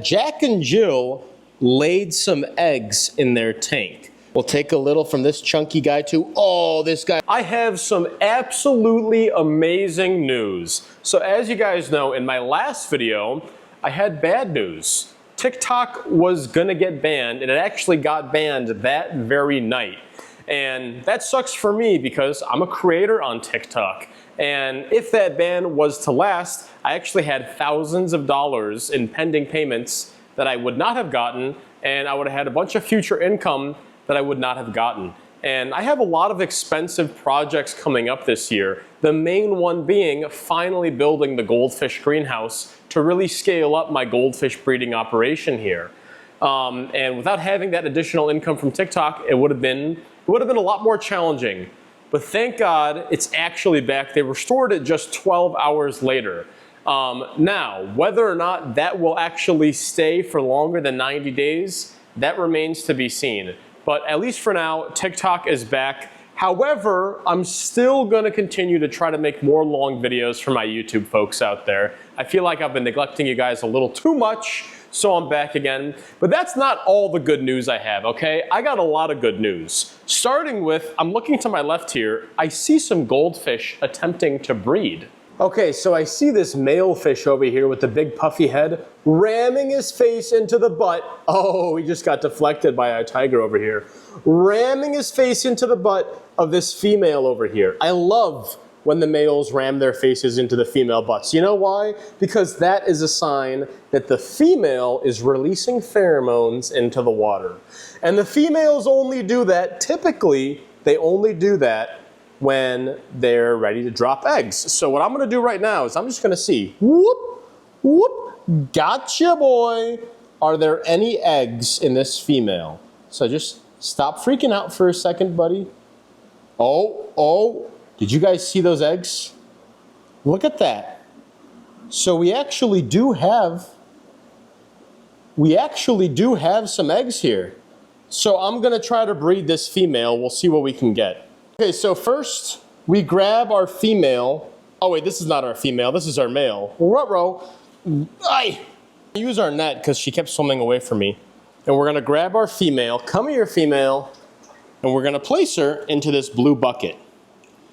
Jack and Jill laid some eggs in their tank. We'll take a little from this chunky guy too. Oh, this guy. I have some absolutely amazing news. So as you guys know, in my last video, I had bad news. TikTok was gonna get banned, and it actually got banned that very night. And that sucks for me because I'm a creator on TikTok. And if that ban was to last, I actually had thousands of dollars in pending payments that I would not have gotten, and I would have had a bunch of future income that I would not have gotten. And I have a lot of expensive projects coming up this year, the main one being finally building the goldfish greenhouse to really scale up my goldfish breeding operation here. And without having that additional income from TikTok, it would have been a lot more challenging. But thank God it's actually back. They restored it just 12 hours later. Now, whether or not that will actually stay for longer than 90 days, that remains to be seen. But at least for now, TikTok is back. However, I'm still gonna continue to try to make more long videos for my YouTube folks out there. I feel like I've been neglecting you guys a little too much, so I'm back again. But that's not all the good news I have, okay? I got a lot of good news. Starting with, I'm looking to my left here, I see some goldfish attempting to breed. Okay, so I see this male fish over here with the big puffy head ramming his face into the butt. Oh, he just got deflected by a tiger over here. Ramming his face into the butt of this female over here. I love when the males ram their faces into the female butts. You know why? Because that is a sign that the female is releasing pheromones into the water. And the females only do that, typically, they only do that when they're ready to drop eggs. So what I'm gonna do right now is I'm just gonna see, whoop, whoop, gotcha boy. Are there any eggs in this female? So just stop freaking out for a second, buddy. Oh, did you guys see those eggs? Look at that. So we actually do have some eggs here. So I'm gonna try to breed this female. We'll see what we can get. Okay, so first we grab our female. Oh wait, this is not our female, this is our male. Ruh-roh. I use our net because she kept swimming away from me. And we're gonna grab our female, come here female, and we're gonna place her into this blue bucket.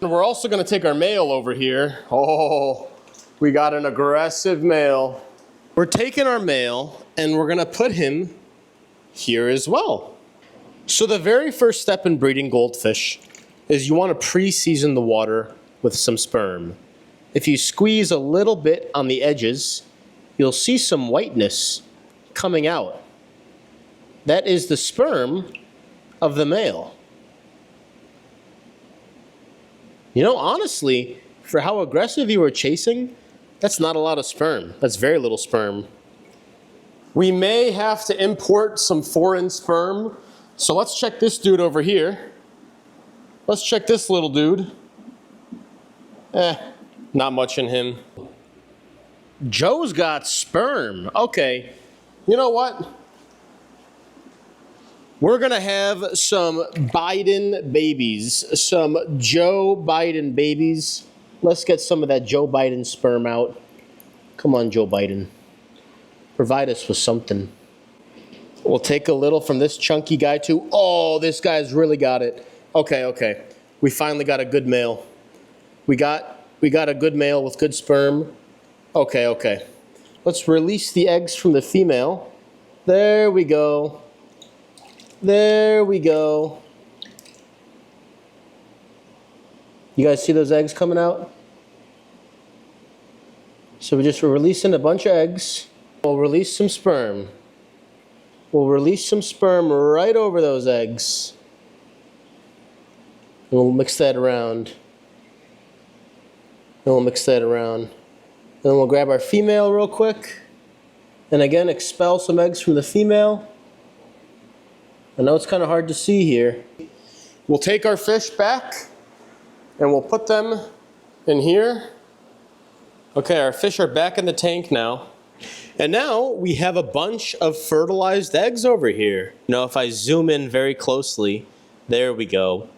And we're also gonna take our male over here. Oh, we got an aggressive male. We're taking our male and we're gonna put him here as well. So the very first step in breeding goldfish is you wanna pre-season the water with some sperm. If you squeeze a little bit on the edges, you'll see some whiteness coming out. That is the sperm of the male. You know, honestly, for how aggressive you were chasing, that's not a lot of sperm. That's very little sperm. We may have to import some foreign sperm. So let's check this dude over here. Let's check this little dude. Not much in him. Joe's got sperm. Okay, you know what? We're gonna have some Biden babies, some Joe Biden babies. Let's get some of that Joe Biden sperm out. Come on, Joe Biden. Provide us with something. We'll take a little from this chunky guy too. Oh, this guy's really got it. Okay. We finally got a good male. We got a good male with good sperm. Okay. Let's release the eggs from the female. There we go. There we go. You guys see those eggs coming out? So we're releasing a bunch of eggs. We'll release some sperm. We'll release some sperm right over those eggs. And we'll mix that around. Then we'll grab our female real quick. And again, expel some eggs from the female. I know it's kind of hard to see here. We'll take our fish back and we'll put them in here. Okay, our fish are back in the tank now. And now we have a bunch of fertilized eggs over here. You know, if I zoom in very closely, there we go.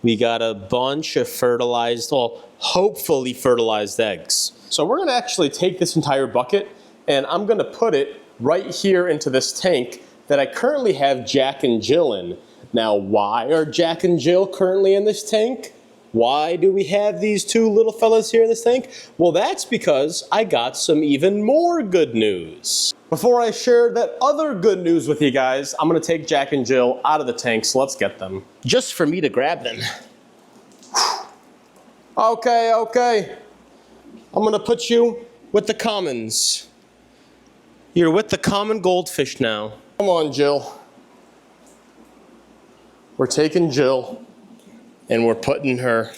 We got a bunch of fertilized, well, hopefully fertilized eggs. So we're gonna actually take this entire bucket and I'm gonna put it right here into this tank that I currently have Jack and Jill in. Now, why are Jack and Jill currently in this tank? Why do we have these two little fellas here in this tank? Well, that's because I got some even more good news. Before I share that other good news with you guys, I'm gonna take Jack and Jill out of the tank, so let's get them. Just for me to grab them. Okay. I'm gonna put you with the commons. You're with the common goldfish now. Come on, Jill. We're taking Jill and we're putting her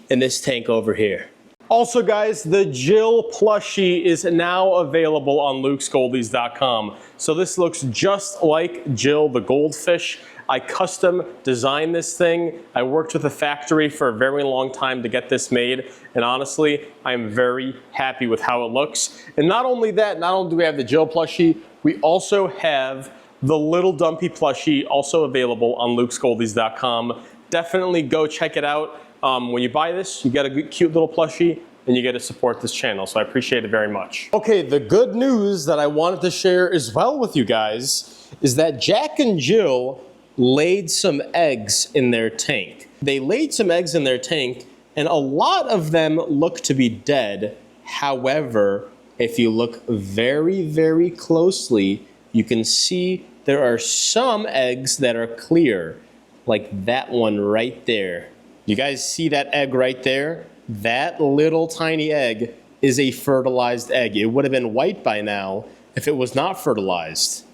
in this tank over here. Also guys, the Jill plushie is now available on lukesgoldies.com. So this looks just like Jill the goldfish. I custom designed this thing. I worked with a factory for a very long time to get this made. And honestly, I'm very happy with how it looks. And not only that, not only do we have the Jill plushie, we also have the Little Dumpy plushie also available on lukesgoldies.com. Definitely go check it out. When you buy this, you get a good, cute little plushie and you get to support this channel, so I appreciate it very much. Okay, the good news that I wanted to share as well with you guys is that Jack and Jill laid some eggs in their tank. They laid some eggs in their tank and a lot of them look to be dead. However, if you look very, very closely, you can see there are some eggs that are clear, like that one right there. You guys see that egg right there? That little tiny egg is a fertilized egg. It would have been white by now if it was not fertilized.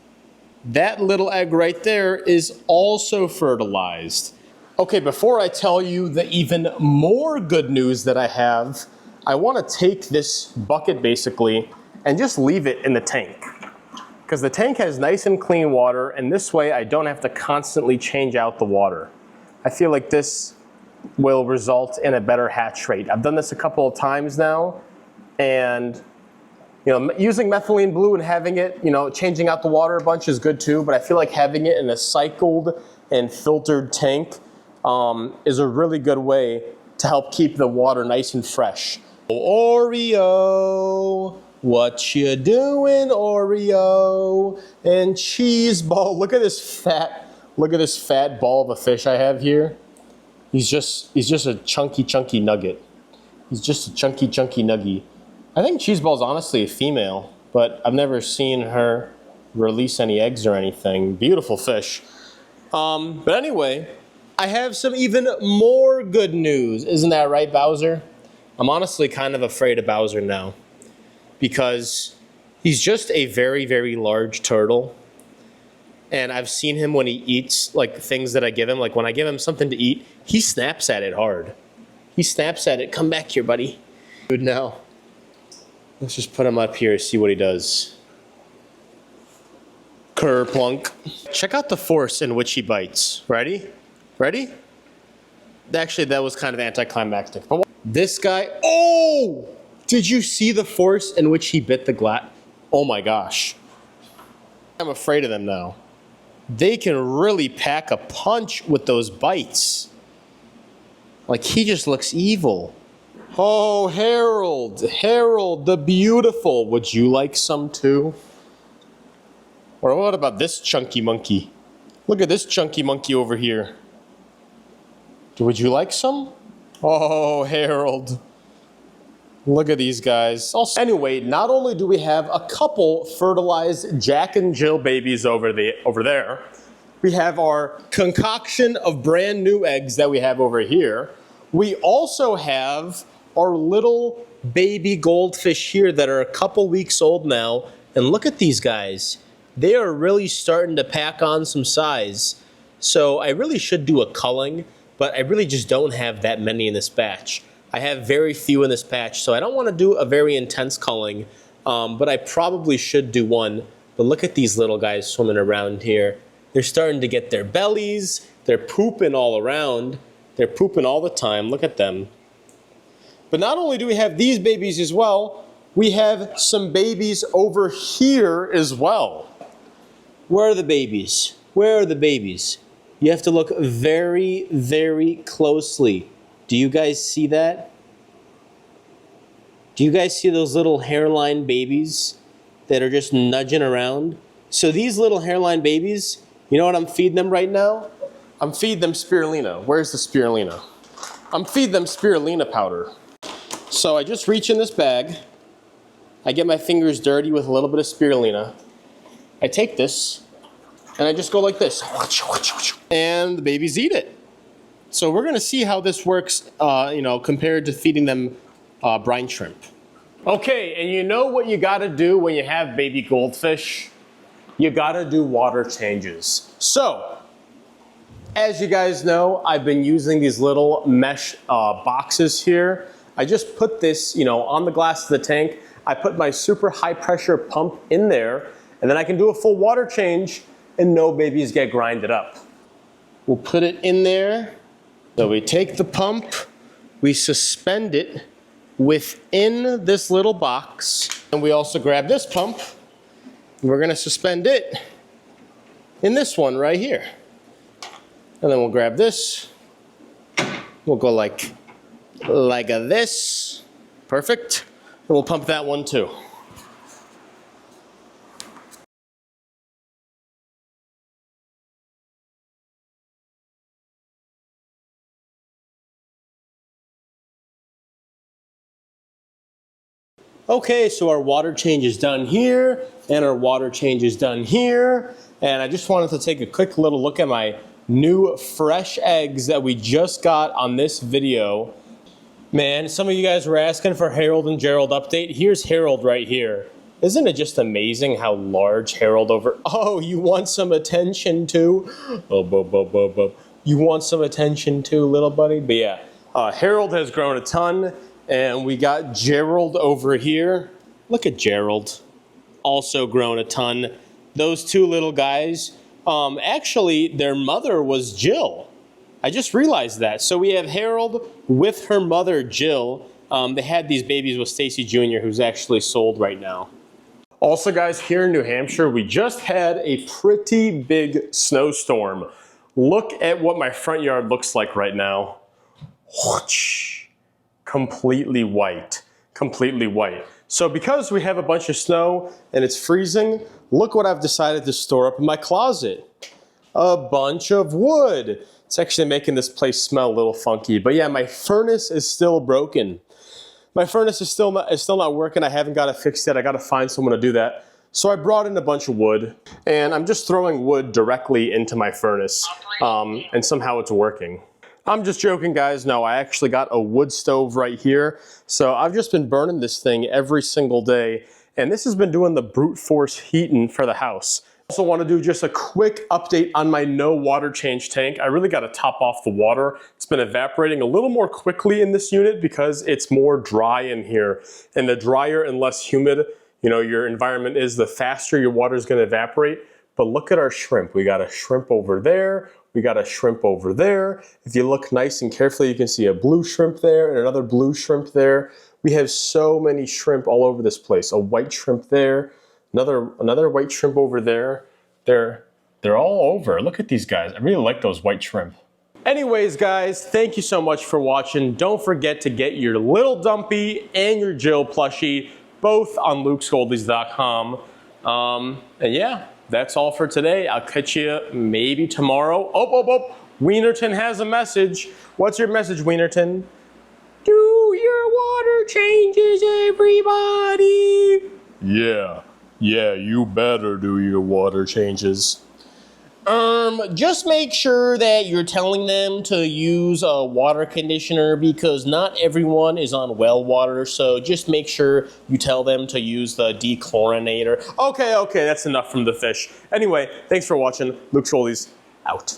That little egg right there is also fertilized. Okay, before I tell you the even more good news that I have, I want to take this bucket basically and just leave it in the tank. Because the tank has nice and clean water, and this way I don't have to constantly change out the water. I feel like this will result in a better hatch rate. I've done this a couple of times now, and using methylene blue and having it, changing out the water a bunch is good too, but I feel like having it in a cycled and filtered tank is a really good way to help keep the water nice and fresh. Oreo, what you doing, Oreo? And cheese ball. Look at this fat ball of a fish I have here. He's just a chunky nugget. He's just a chunky nuggie. I think Cheeseball's honestly a female, but I've never seen her release any eggs or anything. Beautiful fish. But anyway, I have some even more good news. Isn't that right, Bowser? I'm honestly kind of afraid of Bowser now because he's just a very, very large turtle. And I've seen him when he eats like things that I give him. Like when I give him something to eat, he snaps at it hard. He snaps at it. Come back here, buddy. Good now. Let's just put him up here, see what he does. Kerplunk. Check out the force in which he bites. Ready? Ready? Actually, that was kind of anticlimactic. But this guy, oh! Did you see the force in which he bit the glass? Oh my gosh. I'm afraid of them now. They can really pack a punch with those bites. Like he just looks evil. Oh, Harold, Harold the beautiful. Would you like some too? Or what about this chunky monkey? Look at this chunky monkey over here. Would you like some? Oh, Harold. Look at these guys. Also, anyway, not only do we have a couple fertilized Jack and Jill babies over there, we have our concoction of brand new eggs that we have over here. We also have our little baby goldfish here that are a couple weeks old now. And look at these guys. They are really starting to pack on some size. So I really should do a culling, but I really just don't have that many in this batch. I have very few in this batch, so I don't want to do a very intense culling, but I probably should do one. But look at these little guys swimming around here. They're starting to get their bellies. They're pooping all around. They're pooping all the time. Look at them. But not only do we have these babies as well, we have some babies over here as well. Where are the babies? Where are the babies? You have to look very, very closely. Do you guys see that? Do you guys see those little hairline babies? that are just nudging around. So these little hairline babies, you know what I'm feeding them right now? I'm feeding them spirulina. Where's the spirulina? I'm feeding them spirulina powder. So I just reach in this bag. I get my fingers dirty with a little bit of spirulina. I take this and I just go like this. And the babies eat it. So we're gonna see how this works, compared to feeding them brine shrimp. Okay, and you know what you gotta do when you have baby goldfish? You gotta do water changes. So, as you guys know, I've been using these little mesh boxes here. I just put this, on the glass of the tank. I put my super high pressure pump in there, and then I can do a full water change and no babies get grinded up. We'll put it in there. So we take the pump, we suspend it within this little box, and we also grab this pump, and we're gonna suspend it in this one right here. And then we'll grab this, we'll go like this, perfect, and we'll pump that one too. Okay, so our water change is done here, and our water change is done here. And I just wanted to take a quick little look at my new fresh eggs that we just got on this video. Man, some of you guys were asking for Harold and Gerald update. Here's Harold right here. Isn't it just amazing how large Harold over... Oh, you want some attention too? Oh, you want some attention too, little buddy? But yeah, Harold has grown a ton. And we got Gerald over here. Look at Gerald. Also grown a ton. Those two little guys, actually their mother was Jill. I just realized that. So we have Harold with her mother Jill. They had these babies with Stacy Jr., who's actually sold right now. Also guys, here in New Hampshire, we just had a pretty big snowstorm. Look at what my front yard looks like right now. Whoosh. Completely white, completely white. So because we have a bunch of snow and it's freezing, look what I've decided to store up in my closet. A bunch of wood. It's actually making this place smell a little funky, but yeah, my furnace is still broken. My furnace is still not working. I haven't got it fixed yet. I got to find someone to do that. So I brought in a bunch of wood, and I'm just throwing wood directly into my furnace, and somehow it's working. I'm just joking, guys. No, I actually got a wood stove right here. So I've just been burning this thing every single day. And this has been doing the brute force heating for the house. Also want to do just a quick update on my no water change tank. I really got to top off the water. It's been evaporating a little more quickly in this unit because it's more dry in here. And the drier and less humid, your environment is, the faster your water is going to evaporate. But look at our shrimp. We got a shrimp over there. We got a shrimp over there. If you look nice and carefully, you can see a blue shrimp there and another blue shrimp there. We have so many shrimp all over this place. A white shrimp there, another white shrimp over there. They're all over. Look at these guys. I really like those white shrimp. Anyways, guys, thank you so much for watching. Don't forget to get your Little Dumpy and your Jill plushie, both on lukesgoldies.com. And yeah. That's all for today. I'll catch you maybe tomorrow. Oh, Wienerton has a message. What's your message, Wienerton? Do your water changes, everybody. Yeah, you better do your water changes. Just make sure that you're telling them to use a water conditioner because not everyone is on well water, so just make sure you tell them to use the dechlorinator. Okay, that's enough from the fish. Anyway, thanks for watching. Luke Scholdies, out.